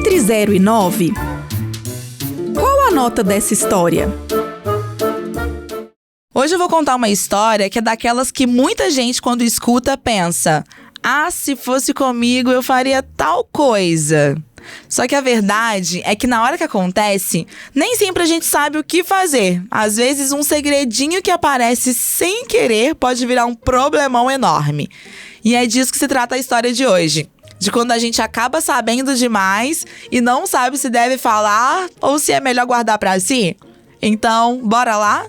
Entre 0 e 9, qual a nota dessa história? Hoje eu vou contar uma história que é daquelas que muita gente, quando escuta, pensa: ah, se fosse comigo eu faria tal coisa. Só que a verdade é que na hora que acontece, nem sempre a gente sabe o que fazer. Às vezes um segredinho que aparece sem querer pode virar um problemão enorme. E é disso que se trata a história de hoje. De quando a gente acaba sabendo demais e não sabe se deve falar ou se é melhor guardar pra si. Então, bora lá?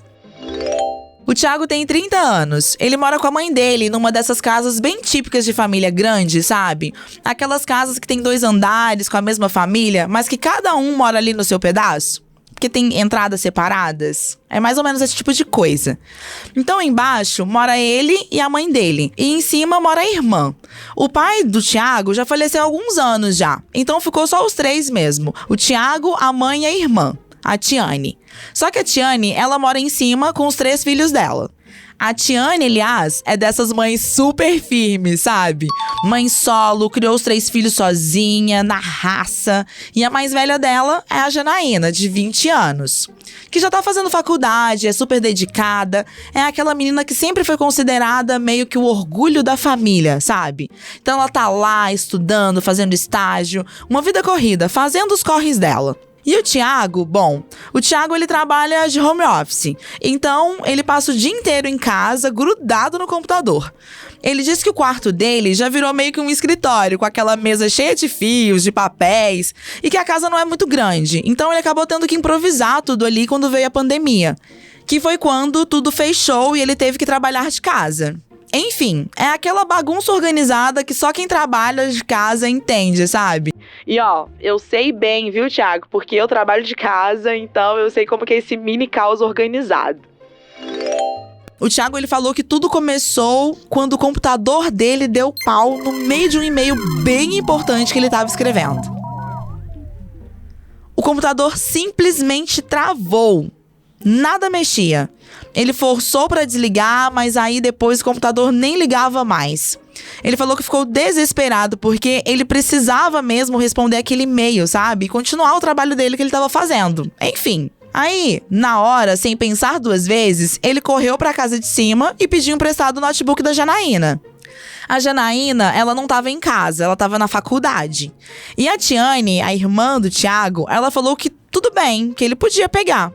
O Thiago tem 30 anos. Ele mora com a mãe dele numa dessas casas bem típicas de família grande, sabe? Aquelas casas que tem 2 andares com a mesma família, mas que cada um mora ali no seu pedaço. Porque tem entradas separadas. É mais ou menos esse tipo de coisa. Então, embaixo mora ele e a mãe dele. E em cima mora a irmã. O pai do Thiago já faleceu há alguns anos já. Então ficou só os 3 mesmo. O Thiago, a mãe e a irmã. A Tiane. Só que a Tiane, ela mora em cima com os 3 filhos dela. A Tiane, aliás, é dessas mães super firmes, sabe? Mãe solo, criou os 3 filhos sozinha, na raça. E a mais velha dela é a Janaína, de 20 anos. Que já tá fazendo faculdade, é super dedicada. É aquela menina que sempre foi considerada meio que o orgulho da família, sabe? Então ela tá lá estudando, fazendo estágio. Uma vida corrida, fazendo os corres dela. E o Thiago, o Thiago ele trabalha de home office, então ele passa o dia inteiro em casa, grudado no computador. Ele diz que o quarto dele já virou meio que um escritório, com aquela mesa cheia de fios, de papéis, e que a casa não é muito grande, então ele acabou tendo que improvisar tudo ali quando veio a pandemia, que foi quando tudo fechou e ele teve que trabalhar de casa. Enfim, é aquela bagunça organizada que só quem trabalha de casa entende, sabe? E eu sei bem, viu, Thiago? Porque eu trabalho de casa, então eu sei como que é esse mini caos organizado. O Thiago, ele falou que tudo começou quando o computador dele deu pau no meio de um e-mail bem importante que ele estava escrevendo. O computador simplesmente travou. Nada mexia. Ele forçou pra desligar, mas aí depois o computador nem ligava mais. Ele falou que ficou desesperado porque ele precisava mesmo responder aquele e-mail, sabe? E continuar o trabalho dele que ele tava fazendo. Enfim. Aí, na hora, sem pensar 2 vezes, ele correu pra casa de cima e pediu emprestado o notebook da Janaína. A Janaína, ela não tava em casa, ela tava na faculdade. E a Tiane, a irmã do Thiago, ela falou que tudo bem, que ele podia pegar.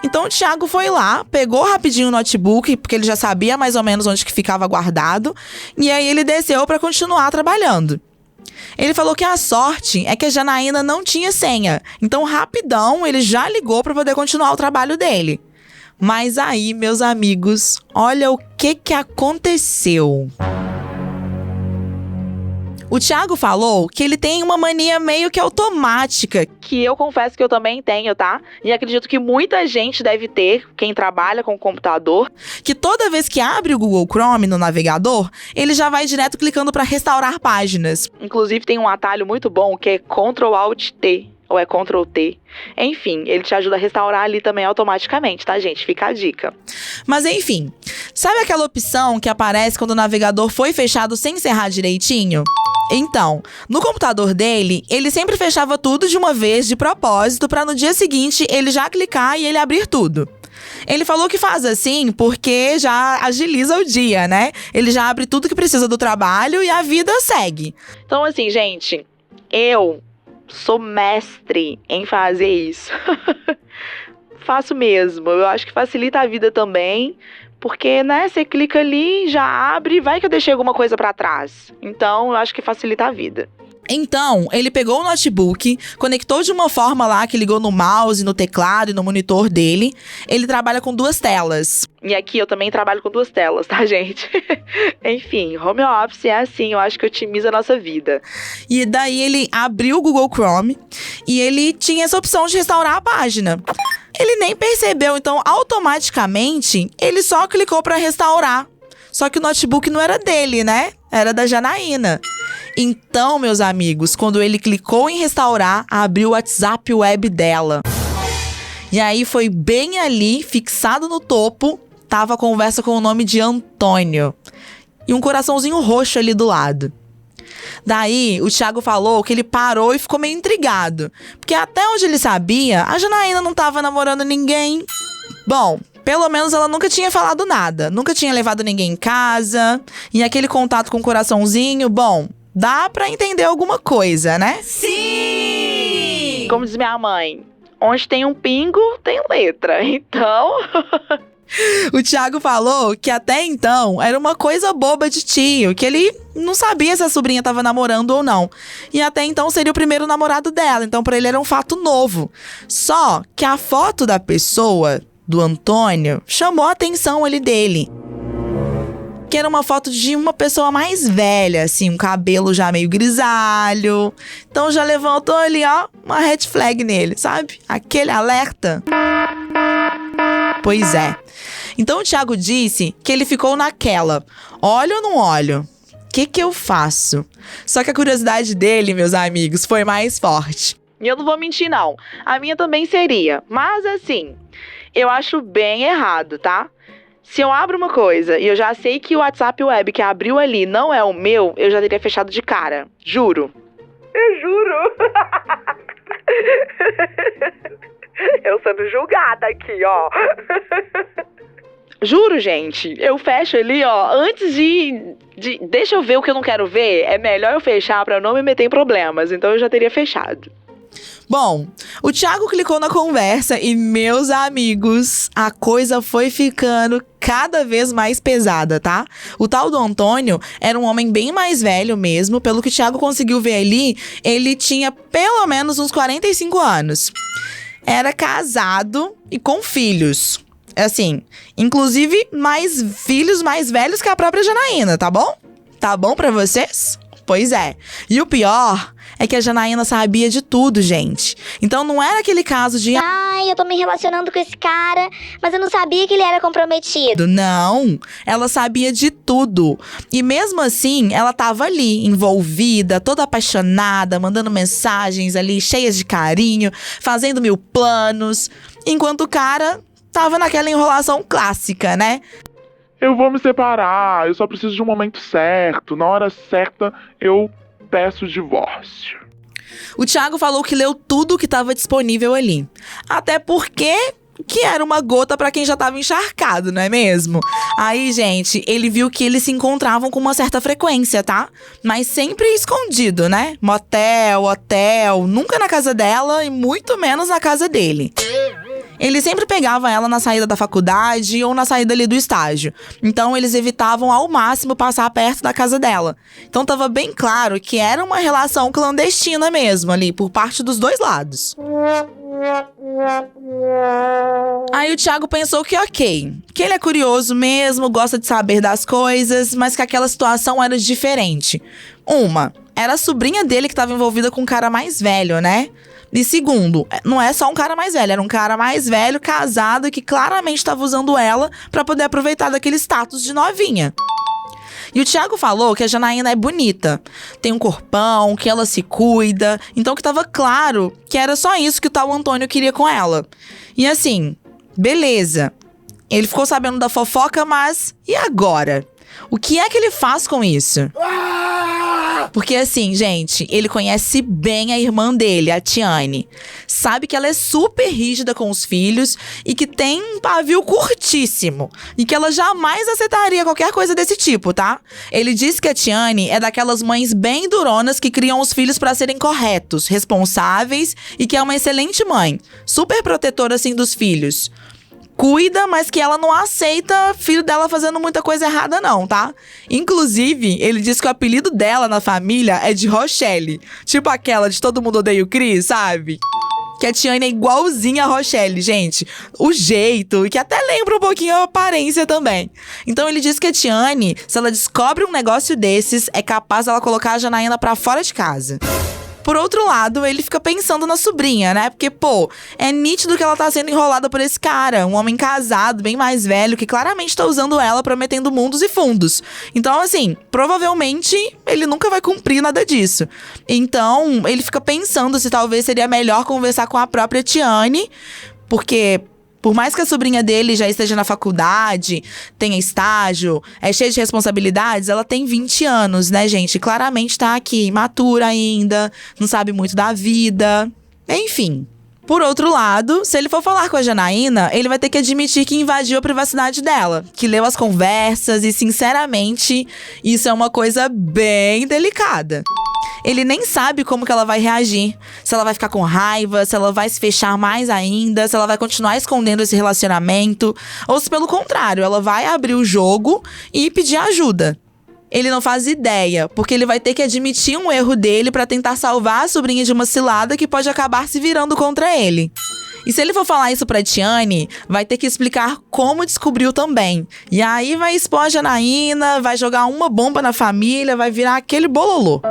Então o Thiago foi lá, pegou rapidinho o notebook, porque ele já sabia mais ou menos onde que ficava guardado, e aí ele desceu para continuar trabalhando. Ele falou que a sorte é que a Janaína não tinha senha, então rapidão ele já ligou para poder continuar o trabalho dele. Mas aí, meus amigos, olha o que aconteceu. O Thiago falou que ele tem uma mania meio que automática, que eu confesso que eu também tenho, tá? E acredito que muita gente deve ter, quem trabalha com computador, que toda vez que abre o Google Chrome no navegador, ele já vai direto clicando para restaurar páginas. Inclusive tem um atalho muito bom que é Ctrl-Alt-T. Ou é Ctrl-T. Enfim, ele te ajuda a restaurar ali também automaticamente, tá, gente? Fica a dica. Mas enfim, sabe aquela opção que aparece quando o navegador foi fechado sem encerrar direitinho? Então, no computador dele, ele sempre fechava tudo de uma vez, de propósito, para no dia seguinte ele já clicar e ele abrir tudo. Ele falou que faz assim porque já agiliza o dia, né? Ele já abre tudo que precisa do trabalho e a vida segue. Então, assim, gente, eu sou mestre em fazer isso. Faço mesmo. Eu acho que facilita a vida também. Porque, né, você clica ali, já abre, vai que eu deixei alguma coisa pra trás. Então, eu acho que facilita a vida. Então, ele pegou o notebook, conectou de uma forma lá que ligou no mouse, no teclado e no monitor dele. Ele trabalha com 2 telas. E aqui eu também trabalho com 2 telas, tá, gente? Enfim, home office é assim, eu acho que otimiza a nossa vida. E daí ele abriu o Google Chrome e ele tinha essa opção de restaurar a página. Ele nem percebeu, então automaticamente ele só clicou para restaurar. Só que o notebook não era dele, né? Era da Janaína. Então, meus amigos, quando ele clicou em restaurar, abriu o WhatsApp web dela. E aí foi bem ali, fixado no topo, tava a conversa com o nome de Antônio. E um coraçãozinho roxo ali do lado. Daí, o Thiago falou que ele parou e ficou meio intrigado. Porque até onde ele sabia, a Janaína não tava namorando ninguém. Bom, pelo menos ela nunca tinha falado nada. Nunca tinha levado ninguém em casa. E aquele contato com o coraçãozinho, bom, dá pra entender alguma coisa, né? Sim! Como diz minha mãe, onde tem um pingo, tem letra. Então... O Thiago falou que até então era uma coisa boba de tio, que ele não sabia se a sobrinha tava namorando ou não. E até então seria o primeiro namorado dela, então pra ele era um fato novo. Só que a foto da pessoa, do Antônio, chamou a atenção ali dele. Que era uma foto de uma pessoa mais velha, assim, um cabelo já meio grisalho. Então já levantou ali, ó, uma red flag nele, sabe? Aquele alerta. Pois é. Então o Thiago disse que ele ficou naquela. Olho ou não olho? O que eu faço? Só que a curiosidade dele, meus amigos, foi mais forte. E eu não vou mentir, não. A minha também seria. Mas assim, eu acho bem errado, tá? Se eu abro uma coisa e eu já sei que o WhatsApp Web que abriu ali não é o meu, eu já teria fechado de cara. Juro. Eu juro. Eu sendo julgada aqui, ó. Juro, gente. Eu fecho ali, ó. Antes de... Deixa eu ver o que eu não quero ver. É melhor eu fechar pra não me meter em problemas. Então eu já teria fechado. Bom, o Thiago clicou na conversa e, meus amigos, a coisa foi ficando cada vez mais pesada, tá? O tal do Antônio era um homem bem mais velho mesmo. Pelo que o Thiago conseguiu ver ali, ele tinha pelo menos uns 45 anos. Era casado e com filhos. Assim, inclusive filhos mais velhos que a própria Janaína, tá bom? Tá bom pra vocês? Pois é. E o pior é que a Janaína sabia de tudo, gente. Então não era aquele caso de... Ai, eu tô me relacionando com esse cara, mas eu não sabia que ele era comprometido. Não, ela sabia de tudo. E mesmo assim, ela tava ali, envolvida, toda apaixonada, mandando mensagens ali, cheias de carinho, fazendo mil planos. Enquanto o cara tava naquela enrolação clássica, né? Eu vou me separar, eu só preciso de um momento certo. Na hora certa, eu peço o divórcio. O Thiago falou que leu tudo que estava disponível ali. Até porque que era uma gota pra quem já tava encharcado, não é mesmo? Aí, gente, ele viu que eles se encontravam com uma certa frequência, tá? Mas sempre escondido, né? Motel, hotel, nunca na casa dela e muito menos na casa dele. Ele sempre pegava ela na saída da faculdade ou na saída ali do estágio. Então, eles evitavam ao máximo passar perto da casa dela. Então, tava bem claro que era uma relação clandestina mesmo ali, por parte dos dois lados. Aí o Thiago pensou que ok, que ele é curioso mesmo, gosta de saber das coisas, mas que aquela situação era diferente. Era a sobrinha dele que estava envolvida com um cara mais velho, né? E segundo, não é só um cara mais velho, era um cara mais velho, casado, que claramente estava usando ela pra poder aproveitar daquele status de novinha. E o Thiago falou que a Janaína é bonita, tem um corpão, que ela se cuida, então que tava claro que era só isso que o tal Antônio queria com ela. E assim, beleza, ele ficou sabendo da fofoca, mas e agora? O que é que ele faz com isso? Porque assim, gente, ele conhece bem a irmã dele, a Tiane. Sabe que ela é super rígida com os filhos e que tem um pavio curtíssimo. E que ela jamais aceitaria qualquer coisa desse tipo, tá? Ele disse que a Tiane é daquelas mães bem duronas que criam os filhos pra serem corretos, responsáveis e que é uma excelente mãe. Super protetora, assim, dos filhos. Cuida, mas que ela não aceita filho dela fazendo muita coisa errada não, tá? Inclusive, ele disse que o apelido dela na família é de Rochelle. Tipo aquela de Todo Mundo Odeia o Chris, sabe? Que a Tiane é igualzinha a Rochelle, gente. O jeito, e que até lembra um pouquinho a aparência também. Então ele disse que a Tiane, se ela descobre um negócio desses, é capaz dela colocar a Janaína pra fora de casa. Por outro lado, ele fica pensando na sobrinha, né? Porque, pô, é nítido que ela tá sendo enrolada por esse cara. Um homem casado, bem mais velho, que claramente tá usando ela, prometendo mundos e fundos. Então, assim, provavelmente ele nunca vai cumprir nada disso. Então, ele fica pensando se talvez seria melhor conversar com a própria Tiane. Porque Por mais que a sobrinha dele já esteja na faculdade, tenha estágio, é cheia de responsabilidades, ela tem 20 anos, né, gente? Claramente tá aqui, imatura ainda, não sabe muito da vida. Enfim. Por outro lado, se ele for falar com a Janaína, ele vai ter que admitir que invadiu a privacidade dela, que leu as conversas e, sinceramente, isso é uma coisa bem delicada. Ele nem sabe como que ela vai reagir. Se ela vai ficar com raiva, se ela vai se fechar mais ainda, se ela vai continuar escondendo esse relacionamento, ou se pelo contrário, ela vai abrir o jogo e pedir ajuda. Ele não faz ideia, porque ele vai ter que admitir um erro dele pra tentar salvar a sobrinha de uma cilada que pode acabar se virando contra ele. E se ele for falar isso pra Tiane, vai ter que explicar como descobriu também. E aí vai expor a Janaína, vai jogar uma bomba na família, vai virar aquele bololô.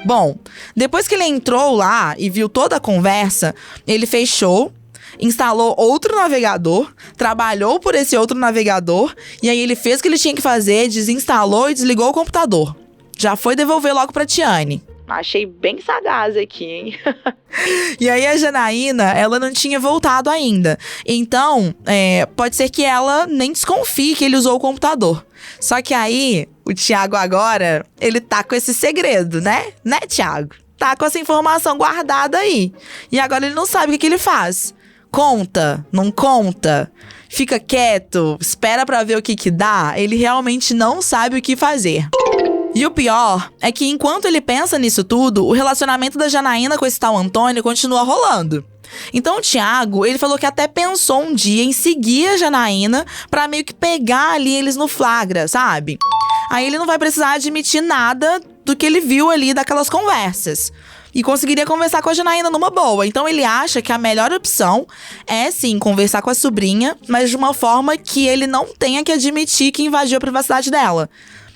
Bom, depois que ele entrou lá e viu toda a conversa, ele fechou, instalou outro navegador, trabalhou por esse outro navegador, e aí ele fez o que ele tinha que fazer, desinstalou e desligou o computador. Já foi devolver logo pra Tiane. Achei bem sagaz aqui, hein? E aí a Janaína, ela não tinha voltado ainda. Então, pode ser que ela nem desconfie que ele usou o computador. Só que aí, o Thiago agora, ele tá com esse segredo, né? Né, Thiago? Tá com essa informação guardada aí. E agora ele não sabe o que ele faz. Conta? Não conta? Fica quieto? Espera pra ver o que dá? Ele realmente não sabe o que fazer. E o pior é que enquanto ele pensa nisso tudo, o relacionamento da Janaína com esse tal Antônio continua rolando. Então o Thiago, ele falou que até pensou um dia em seguir a Janaína pra meio que pegar ali eles no flagra, sabe? Aí ele não vai precisar admitir nada do que ele viu ali daquelas conversas. E conseguiria conversar com a Janaína numa boa. Então ele acha que a melhor opção é, sim, conversar com a sobrinha, mas de uma forma que ele não tenha que admitir que invadiu a privacidade dela.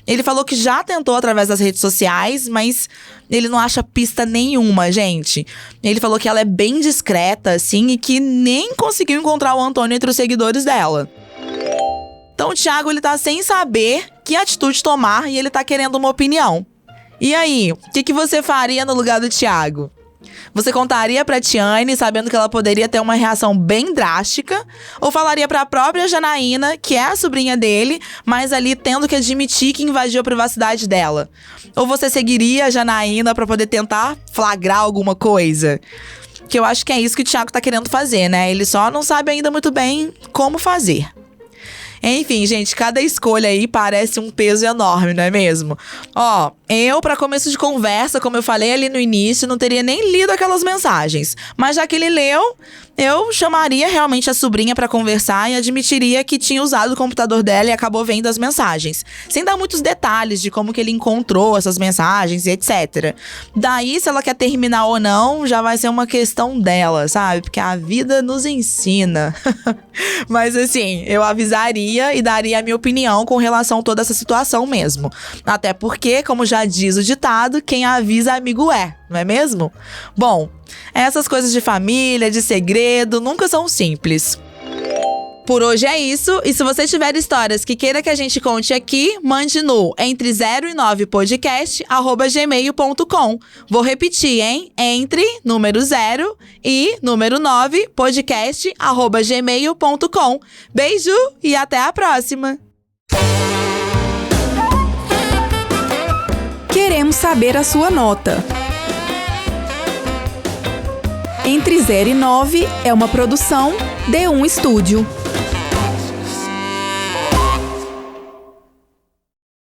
Ele falou que já tentou através das redes sociais, mas ele não acha pista nenhuma, gente. Ele falou que ela é bem discreta, assim, e que nem conseguiu encontrar o Antônio entre os seguidores dela. Então o Thiago, ele tá sem saber que atitude tomar e ele tá querendo uma opinião. E aí, o que você faria no lugar do Thiago? Você contaria pra Tiane, sabendo que ela poderia ter uma reação bem drástica? Ou falaria pra própria Janaína, que é a sobrinha dele, mas ali tendo que admitir que invadiu a privacidade dela? Ou você seguiria a Janaína pra poder tentar flagrar alguma coisa? Que eu acho que é isso que o Thiago tá querendo fazer, né? Ele só não sabe ainda muito bem como fazer. Enfim, gente, cada escolha aí parece um peso enorme, não é mesmo? Ó, eu, pra começo de conversa, como eu falei ali no início, não teria nem lido aquelas mensagens. Mas já que ele leu, eu chamaria realmente a sobrinha pra conversar e admitiria que tinha usado o computador dela e acabou vendo as mensagens. Sem dar muitos detalhes de como que ele encontrou essas mensagens e etc. Daí, se ela quer terminar ou não, já vai ser uma questão dela, sabe? Porque a vida nos ensina. Mas assim, eu avisaria e daria a minha opinião com relação a toda essa situação mesmo. Até porque, como já diz o ditado, quem avisa amigo é, não é mesmo? Bom, essas coisas de família, de segredo, nunca são simples. Por hoje é isso, e se você tiver histórias que queira que a gente conte aqui, mande no entre 0 e 9 podcast@gmail.com. Vou repetir, hein? Entre número 0 e número 9 podcast@gmail.com. Beijo e até a próxima! Queremos saber a sua nota. Entre 0 e 9 é uma produção D1 Estúdio.